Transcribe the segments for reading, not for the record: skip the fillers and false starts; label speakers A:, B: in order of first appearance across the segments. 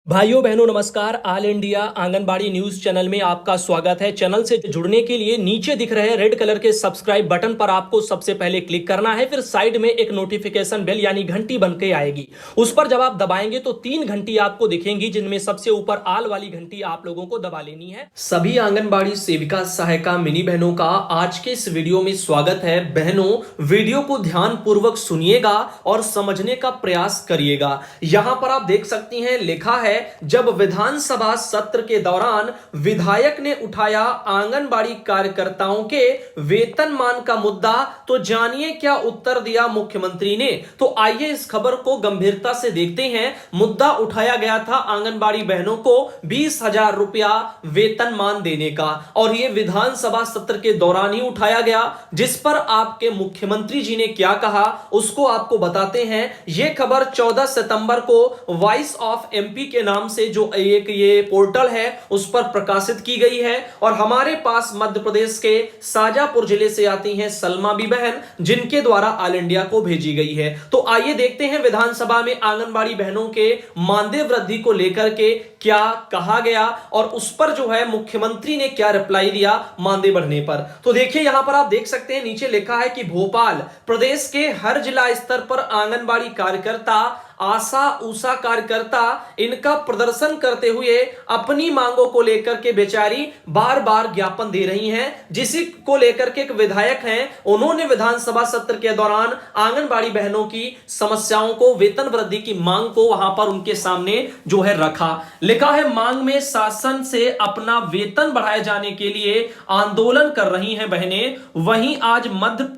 A: भाइयों बहनों नमस्कार। All India anganwadi news channel में आपका स्वागत है। चैनल से जुड़ने के लिए नीचे दिख रहे रेड कलर के सब्सक्राइब बटन पर आपको सबसे पहले क्लिक करना है। फिर साइड में एक नोटिफिकेशन बेल यानी घंटी बन के आएगी, उस पर जब आप दबाएंगे तो 3 घंटी आपको दिखेंगी, जिनमें सबसे ऊपर आल वाली घंटी आप लोगों को दबा लेनी है। सभी आंगनबाड़ी सेविका सहायिका मिनी बहनों का आज के इस वीडियो में स्वागत है। बहनों, वीडियो को ध्यान पूर्वक सुनिएगा और समझने का प्रयास करिएगा। यहां पर आप देख सकती हैं, लिखा है जब विधानसभा सत्र के दौरान विधायक ने उठाया आंगनबाड़ी कार्यकर्ताओं के वेतनमान का मुद्दा, तो जानिए क्या उत्तर दिया मुख्यमंत्री ने। तो आइए इस खबर को गंभीरता से देखते हैं। मुद्दा उठाया गया था आंगनबाड़ी बहनों को 20,000 रुपया वेतनमान देने का, और यह विधानसभा सत्र के दौरान ही उठाया गया, जिस पर आपके मुख्यमंत्री जी ने क्या कहा उसको आपको बताते हैं। यह खबर 14 सितंबर को वॉइस ऑफ एमपी के नाम से जो एक ये पोर्टल है उस पर प्रकाशित की गई है, और हमारे पास मध्य प्रदेश के शाजापुर जिले से आती हैं सलमा बी बहन, जिनके द्वारा ऑल इंडिया को भेजी गई है। तो आइए देखते हैं विधानसभा में आंगनबाड़ी बहनों के मानदेय वृद्धि को लेकर के क्या कहा गया, और उस पर जो है मुख्यमंत्री ने क्या रिप्लाई दिया मानदेय बढ़ने पर। तो देखिए यहां पर आप देख सकते हैं, नीचे लिखा है कि भोपाल प्रदेश के हर जिला स्तर पर आंगनबाड़ी कार्यकर्ता, आशा उषा कार्यकर्ता इनका प्रदर्शन करते हुए अपनी मांगों को लेकर के बेचारी बार बार ज्ञापन दे रही हैं, जिसी को लेकर के एक विधायक हैं, उन्होंने विधानसभा सत्र के दौरान आंगनबाड़ी बहनों की समस्याओं को, वेतन वृद्धि की मांग को वहां पर उनके सामने जो है रखा। लिखा है मांग में शासन से अपना वेतन बढ़ाए जाने के लिए आंदोलन कर रही हैं बहनें। वहीं आज मध्य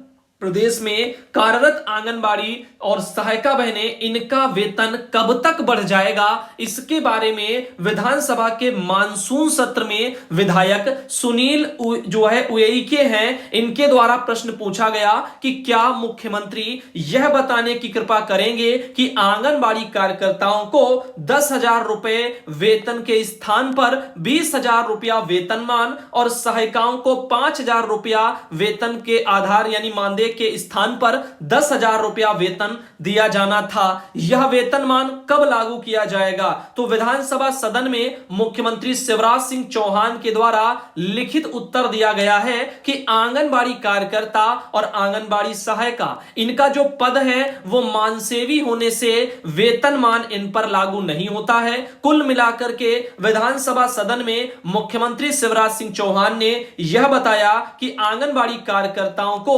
A: प्रदेश में कार्यरत आंगनबाड़ी और सहायिका बहनें, इनका वेतन कब तक बढ़ जाएगा, इसके बारे में विधानसभा के मानसून सत्र में विधायक सुनील जो है उइके हैं, इनके द्वारा प्रश्न पूछा गया कि क्या मुख्यमंत्री यह बताने की कृपा करेंगे कि आंगनबाड़ी कार्यकर्ताओं को 10,000 रुपए वेतन के स्थान पर 20,000 रुपया वेतनमान और सहायिकाओं को 5,000 रुपया वेतन के आधार यानी मानदेय के स्थान पर 10,000 रुपया वेतन दिया जाना था। यह वेतनमान कब लागू किया जाएगा। तो विधानसभा सदन में मुख्यमंत्री शिवराज सिंह चौहान के द्वारा लिखित उत्तर दिया गया है कि आंगनबाड़ी कार्यकर्ता और आंगनबाड़ी सहायिका, इनका जो पद है वो मानसेवी होने से वेतनमान इन पर लागू नहीं होता है। कुल मिलाकर के विधानसभा सदन में मुख्यमंत्री शिवराज सिंह चौहान ने यह बताया कि आंगनबाड़ी कार्यकर्ताओं को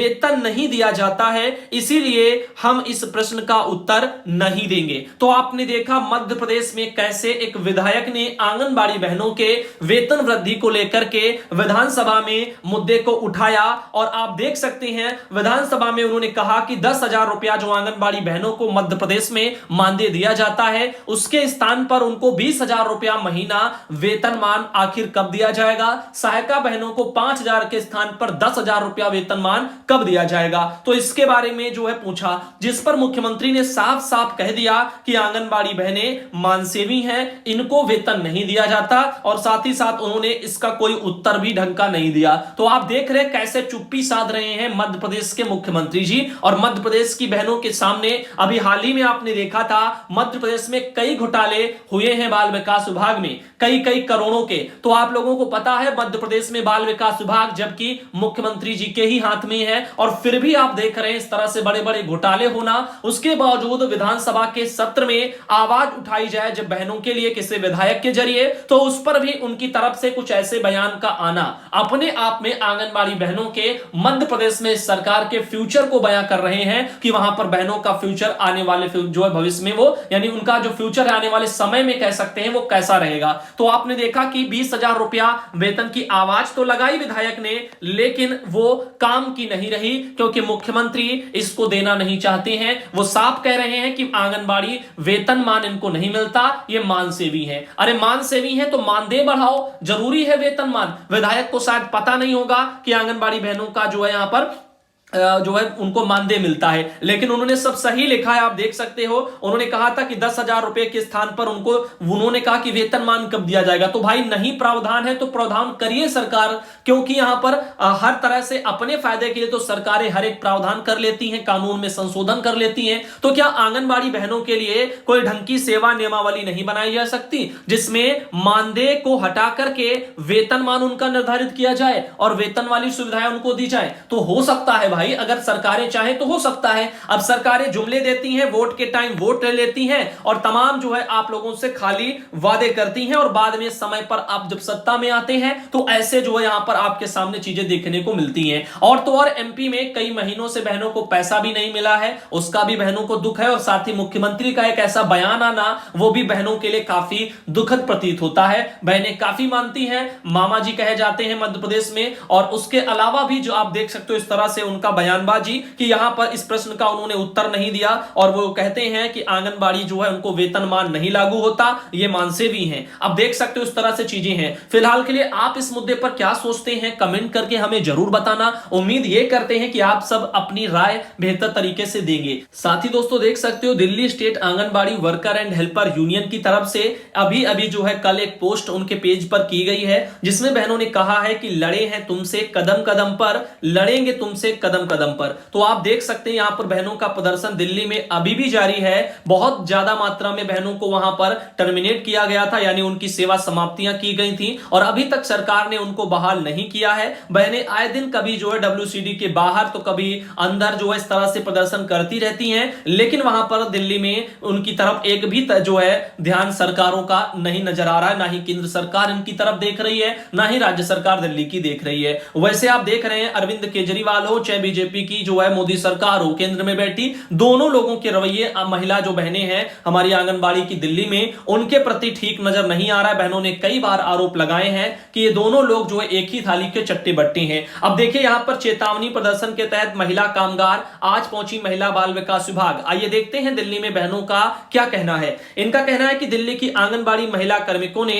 A: वेतन नहीं दिया जाता है, इसीलिए हम इस प्रश्न का उत्तर नहीं देंगे। तो आपने देखा मध्य प्रदेश में कैसे एक विधायक ने आंगनबाड़ी बहनों के वेतन वृद्धि को लेकर के विधानसभा में मुद्दे को उठाया, और आप देख सकते हैं विधानसभा में उन्होंने कहा कि 10,000 रुपया जो आंगनबाड़ी बहनों को मध्य प्रदेश में मानदेय दिया जाता है, उसके स्थान पर उनको 20,000 रुपया महीना वेतनमान आखिर कब दिया जाएगा। सहायिका बहनों को 5,000 के स्थान पर 10,000 रुपया वेतनमान कब दिया जाएगा। तो इसके बारे में जो है पूछा, जिस पर मुख्यमंत्री ने साफ साफ कह दिया कि आंगनबाड़ी बहनें मानसेवी हैं, इनको वेतन नहीं दिया जाता, और साथ ही साथ उन्होंने इसका कोई उत्तर भी ढंग का नहीं दिया। तो आप देख रहे कैसे चुप्पी साध रहे हैं मध्य प्रदेश के मुख्यमंत्री जी, और मध्य प्रदेश की बहनों के सामने अभी हाल ही में आपने देखा था मध्य प्रदेश में कई घोटाले हुए हैं बाल विकास विभाग में, कई करोड़ों के। तो आप लोगों को पता है मध्य प्रदेश में बाल विकास विभाग जबकि मुख्यमंत्री जी के ही हाथ में है, और फिर भी आप देख रहे हैं इस तरह से बड़े बड़े घोटाले होना। उसके बावजूद विधानसभा के सत्र में आवाज उठाई जाए जब बहनों के लिए किसी विधायक के जरिए, तो उस पर भी उनकी तरफ से कुछ ऐसे बयान का आना अपने आप में आंगनबाड़ी बहनों के मध्य प्रदेश में सरकार के फ्यूचर को बयां कर रहे हैं कि वहां पर बहनों का फ्यूचर आने वाले जो है भविष्य में वो यानी उनका जो फ्यूचर है आने वाले समय में कह सकते हैं वो कैसा रहेगा। तो आपने देखा कि 20,000 रुपया वेतन की आवाज तो लगाई विधायक ने, लेकिन वो काम की नहीं रही, क्योंकि मुख्यमंत्री इसको देना नहीं चाहते हैं। वो साफ कह रहे हैं कि आंगनबाड़ी वेतनमान इनको नहीं मिलता, ये मानसेवी है। अरे मानसेवी है तो मानदेय बढ़ाओ, जरूरी है वेतनमान। विधायक को शायद पता नहीं होगा कि आंगनबाड़ी बहनों का जो है यहां पर जो है उनको मानदेय मिलता है, लेकिन उन्होंने सब सही लिखा है, आप देख सकते हो। उन्होंने कहा था कि 10,000 रुपए के स्थान पर उन्होंने कहा कि वेतनमान कब दिया जाएगा। तो भाई नहीं प्रावधान है तो प्रावधान करिए सरकार, क्योंकि यहां पर हर तरह से अपने फायदे के लिए तो सरकारें हर एक प्रावधान कर लेती हैं, कानून में संशोधन कर लेती हैं। तो क्या आंगनबाड़ी बहनों के लिए कोई ढंग की सेवा नियमावली नहीं बनाई जा सकती जिसमें मानदेय को हटा करके वेतनमान उनका निर्धारित किया जाए और वेतन वाली सुविधाएं उनको दी जाए? तो हो सकता है भाई, अगर सरकारें चाहें तो हो सकता है। अब सरकारें जुमले देती हैं, वोट के टाइम वोट ले लेती हैं और तमाम जो है आप लोगों से खाली वादे करती हैं, और बाद में समय पर आप जब सत्ता में आते हैं तो ऐसे जो है यहां पर आपके सामने चीजें देखने को मिलती हैं। और तो और एमपी में कई महीनों से बहनों को पैसा भी नहीं मिला है, उसका भी बहनों को दुख है। और साथ ही मुख्यमंत्री का एक ऐसा बयान आना वो भी बहनों के लिए काफी दुखद प्रतीत होता है। बहनें काफी मानती हैं, मामा जी कहे जाते हैं मध्य प्रदेश में। और उसके अलावा भी जो आप देख सकते हो इस तरह से उनका बयानबाजी कि यहां पर इस प्रश्न का उन्होंने उत्तर नहीं दिया, और वो कहते हैं कि आंगनबाड़ी जो है उनको वेतनमान नहीं लागू होता, ये मानसे भी हैं। अब देख सकते हो इस तरह से चीजें हैं। फिलहाल के लिए आप इस मुद्दे पर क्या सोचते हैं, कमेंट करके हमें जरूर बताना। उम्मीद ये करते हैं कि आप सब अपनी राय बेहतर तरीके से देंगे। साथ ही दोस्तों देख सकते हो Delhi state anganwadi worker and helper union की तरफ से अभी अभी जो है कल एक पोस्ट उनके पेज पर की गई है, जिसमें बहनों ने कहा है कि लड़े हैं तुमसे कदम कदम पर, लड़ेंगे तुमसे कदम कदम पर। तो आप देख सकते हैं यहां पर बहनों का प्रदर्शन दिल्ली में अभी भी जारी है। बहुत ज्यादा मात्रा में बहनों को वहां पर टर्मिनेट किया गया था, यानी उनकी सेवा समाप्तियां की गई थी, और अभी तक सरकार ने उनको बहाल नहीं किया है। बहनें आए दिन कभी जो है डब्ल्यूसीडी के बाहर तो कभी अंदर जो है इस तरह से प्रदर्शन करती रहती हैं, लेकिन वहां पर दिल्ली में उनकी तरफ एक भी जो है ध्यान सरकारों का नहीं नजर आ रहा है। ना ही केंद्र सरकार इनकी तरफ देख रही है, ना ही राज्य सरकार दिल्ली की देख रही है। वैसे आप देख रहे हैं अरविंद केजरीवाल हो चाहे बीजेपी की जो है मोदी सरकार हो केंद्र में बैठी, दोनों लोगों के रवैये महिला जो बहनें हैं हमारी आंगनबाड़ी की दिल्ली में, उनके प्रति ठीक नजर नहीं आ रहा है। बहनों ने कई बार आरोप लगाए हैं कि ये दोनों लोग जो है एक ही थाली के चट्टे बट्टे हैं। अब देखिए यहां पर चेतावनी प्रदर्शन के तहत महिला कामगार आज पहुंची महिला बाल विकास विभाग। आइए देखते हैं दिल्ली में बहनों का क्या कहना है। इनका कहना है कि दिल्ली की आंगनबाड़ी महिला कार्मिकों ने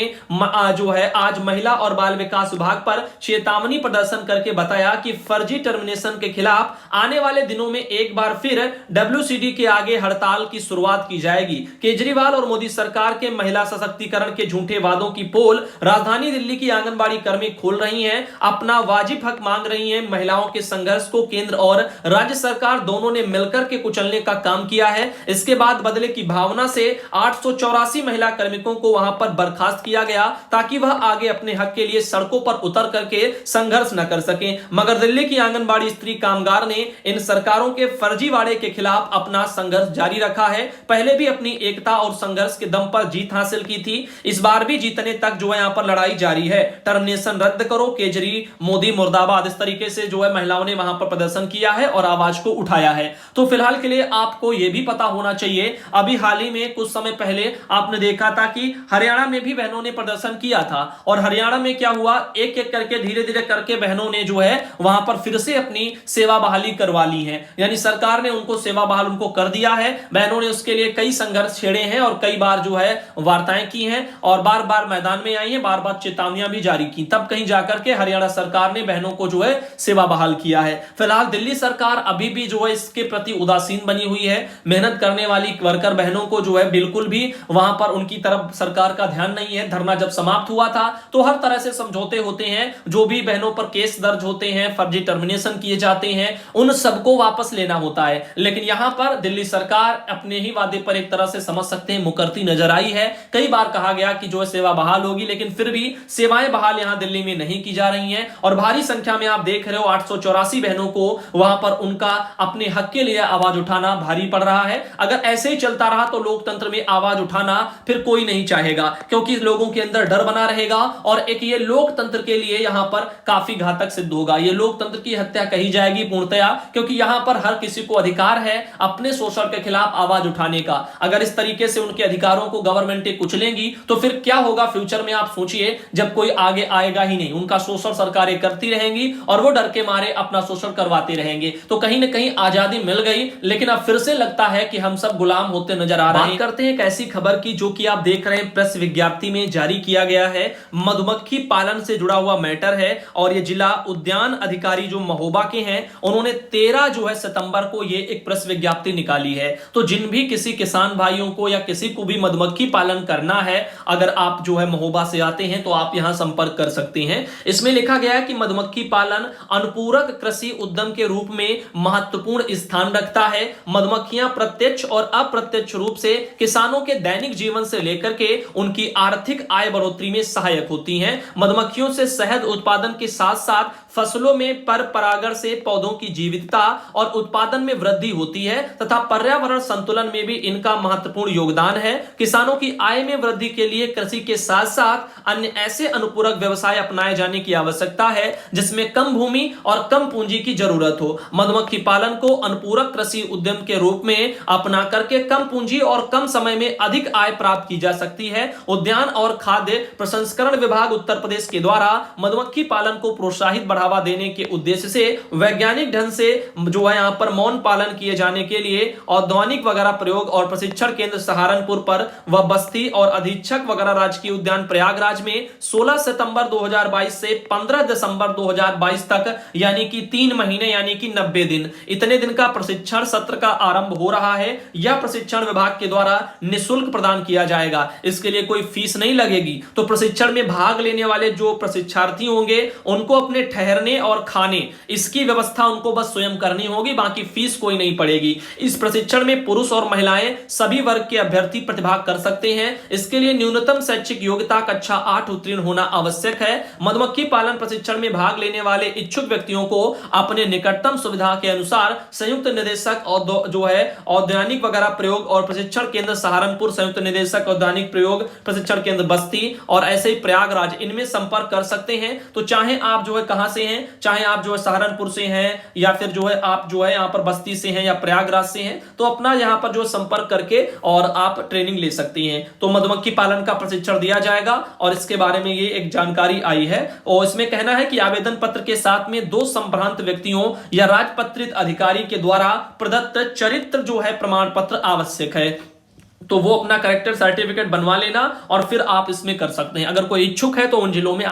A: जो है आज महिला और बाल विकास विभाग पर चेतावनी प्रदर्शन करके बताया कि फर्जी टर्मिनेशन के खिलाफ आने वाले दिनों में एक बार फिर डब्ल्यूसीडी के आगे हड़ताल की शुरुआत की जाएगी। केजरीवाल और मोदी सरकार के महिला सशक्तिकरण के झूठे वादों की पोल राजधानी दिल्ली की आंगनबाड़ी कर्मी खोल रही हैं, अपना वाजिब हक मांग रही हैं। महिलाओं के संघर्ष को केंद्र और राज्य सरकार दोनों ने मिलकर के कुचलने का काम किया है। इसके बाद बदले की भावना से 884 महिला कार्मिकों को वहां पर बर्खास्त किया गया ताकि वह आगे अपने हक के लिए सड़कों पर उतर करके संघर्ष न कर सके। मगर दिल्ली की आंगनबाड़ी स्त्री कामगार ने इन सरकारों के फर्जीवाड़े के खिलाफ अपना संघर्ष जारी रखा है। पहले भी अपनी एकता और संघर्ष के दम पर जीत हासिल की थी, इस बार भी जीतने तक जो है यहां पर लड़ाई जारी है। टर्मिनेशन रद्द करो, केजरी मोदी मुर्दाबाद, इस तरीके से जो है महिलाओं ने वहां पर प्रदर्शन किया है और आवाज को उठाया है। तो फिलहाल के लिए आपको यह भी पता होना चाहिए, अभी हाल ही में कुछ समय पहले आपने देखा था कि हरियाणा में भी बहनों ने प्रदर्शन किया था, और हरियाणा में क्या हुआ, एक एक करके धीरे धीरे करके बहनों ने जो है वहां पर फिर से अपनी सेवा बहाली करवा ली है। यानी सरकार ने उनको सेवा बहाल उनको कर दिया है। बहनों ने उसके लिए कई संघर्ष छेड़े हैं और कई बार जो है वार्ताएं की हैं और बार बार मैदान में आई हैं, बार बार चेतावनियां भी जारी की, तब कहीं जाकर के हरियाणा सरकार ने बहनों को जो है सेवा बहाल किया है। फिलहाल दिल्ली सरकार अभी भी जो है इसके प्रति उदासीन बनी हुई है। मेहनत करने वाली वर्कर बहनों को जो है बिल्कुल भी वहां पर उनकी तरफ सरकार का ध्यान नहीं है। धरना जब समाप्त हुआ था तो हर तरह से समझौते होते हैं, जो भी बहनों पर केस दर्ज होते हैं, फर्जी टर्मिनेशन किए जाते हैं, उन सबको वापस लेना होता है। लेकिन यहां पर दिल्ली सरकार अपने ही वादे पर एक तरह से समझ सकते हैं मुकरती नजर आई है। कई बार कहा गया कि जो है सेवा बहाल होगी, लेकिन फिर भी सेवाएं बहाल यहां दिल्ली में नहीं की जा रही हैं, और भारी संख्या में आप देख रहे हो 884 बहनों को वहां पर उनका अपने हक के लिए आवाज उठाना भारी पड़ रहा है। अगर ऐसे ही चलता रहा तो लोकतंत्र में आवाज उठाना फिर कोई नहीं चाहेगा, क्योंकि लोगों के अंदर डर बना रहेगा और एक ये लोकतंत्र के लिए यहां पर काफी घातक सिद्ध होगा। ये लोकतंत्र की हत्या कही जाएगी पूर्णतया, क्योंकि यहां पर हर किसी को अधिकार है अपने शोषण के खिलाफ आवाज उठाने का। अगर इस तरीके से उनके अधिकारों को गवर्नमेंटें कुचलेंगी तो फिर क्या होगा फ्यूचर में, आप सोचिए, जब कोई आगे आएगा ही नहीं। उनका शोषण सरकारें करती रहेंगी और वो डर के मारे अपना शोषण करवाते रहेंगे। तो कहीं ना कहीं आजादी मिल गई, लेकिन अब फिर से लगता है कि हम सब गुलाम होते नजर आ रहे हैं। बात करते हैं एक ऐसी खबर की जो कि आप देख रहे हैं प्रेस विज्ञप्ति में जारी किया गया है। मधुमक्खी पालन से जुड़ा हुआ मैटर है, और ये जिला उद्यान अधिकारी जो महोबा के हैं हैं, उन्होंने 13 जो है सितंबर को ये एक प्रेस विज्ञप्ति निकाली है। तो जिन भी किसी किसान भाइयों को या किसी को भी मधुमक्खी पालन करना है, अगर आप जो है महोबा से आते हैं तो आप यहां संपर्क कर सकते हैं। इसमें लिखा गया है कि मधुमक्खी पालन अनुपूरक कृषि उद्यम के रूप में महत्वपूर्ण स्थान रखता है। मधुमक्खियां प्रत्यक्ष और अप्रत्यक्ष रूप से किसानों के दैनिक जीवन से लेकर के उनकी आर्थिक आय बढ़ोतरी में सहायक होती हैं। मधुमक्खियों से शहद उत्पादन के साथ साथ फसलों में पर परागण से पौधों की जीवितता और उत्पादन में वृद्धि होती है तथा पर्यावरण संतुलन में भी इनका महत्वपूर्ण योगदान है। किसानों की आय में वृद्धि के लिए कृषि के साथ साथ अन्य ऐसे अनुपूरक व्यवसाय अपनाए जाने की आवश्यकता है जिसमें कम भूमि और कम पूंजी की जरूरत हो। मधुमक्खी पालन को अनुपूरक कृषि उद्यम के रूप में अपना करके कम पूंजी और कम समय में अधिक आय प्राप्त की जा सकती है। उद्यान और खाद्य प्रसंस्करण विभाग उत्तर प्रदेश के द्वारा मधुमक्खी पालन को प्रोत्साहित बढ़ावा देने के उद्देश्य से वैज्ञानिक ढंग से जो है यहां पर मौन पालन किए जाने के लिए औद्यानिक वगैरह प्रयोग और प्रशिक्षण केंद्र सहारनपुर पर व बस्ती और अधीक्षक वगैरह राजकीय उद्यान प्रयागराज में 16 सितंबर 2022 से 15 दिसंबर 2022 तक यानी कि 3 महीने यानी कि 90 दिन इतने दिन का प्रशिक्षण सत्र का आरंभ हो रहा है। यह प्रशिक्षण विभाग के द्वारा निःशुल्क प्रदान किया जाएगा। इसके लिए कोई फीस नहीं लगेगी। तो प्रशिक्षण में भाग लेने वाले जो प्रशिक्षार्थी होंगे उनको अपने ठहरने और खाने इसकी व्यवस्था उनको बस स्वयं करनी होगी, बाकी फीस कोई नहीं पड़ेगी। इस प्रशिक्षण में पुरुष और महिलाएं सभी वर्ग के अभ्यर्थी प्रतिभाग कर सकते हैं। इसके लिए न्यूनतम शैक्षिक योग्यता कक्षा 8 उत्तीर्ण होना आवश्यक है। मधुमक्खी पालन प्रशिक्षण में भाग लेने वाले इच्छुक व्यक्तियों को अपने निकटतम सुविधा के अनुसार संयुक्त निदेशक और जो है औद्यानिक वगैरह प्रयोग और प्रशिक्षण केंद्र सहारनपुर, संयुक्त निदेशक औद्यानिक प्रयोग प्रशिक्षण केंद्र बस्ती और ऐसे ही प्रयागराज इनमें संपर्क कर सकते हैं। तो चाहे आप जो है कहां से हैं, चाहे आप जो है सहारनपुर से हैं या फिर जो है आप जो है यहां पर बस्ती से हैं या प्रयागराज से हैं, तो अपना यहां पर जो संपर्क करके और आप ट्रेनिंग ले सकती हैं। तो मधुमक्खी पालन का प्रशिक्षण दिया जाएगा और इसके बारे में ये एक जानकारी आई है। और इसमें कहना है कि आवेदन पत्र के साथ में 2 संभ्रांत व्यक्तियों या राजपत्रित अधिकारी के द्वारा प्रदत्त चरित्र जो है प्रमाण पत्र आवश्यक है। तो वो अपना कैरेक्टर सर्टिफिकेट बनवा लेना और फिर आप इसमें कर सकते हैं। अगर कोई इच्छुक है तो उन जिलों में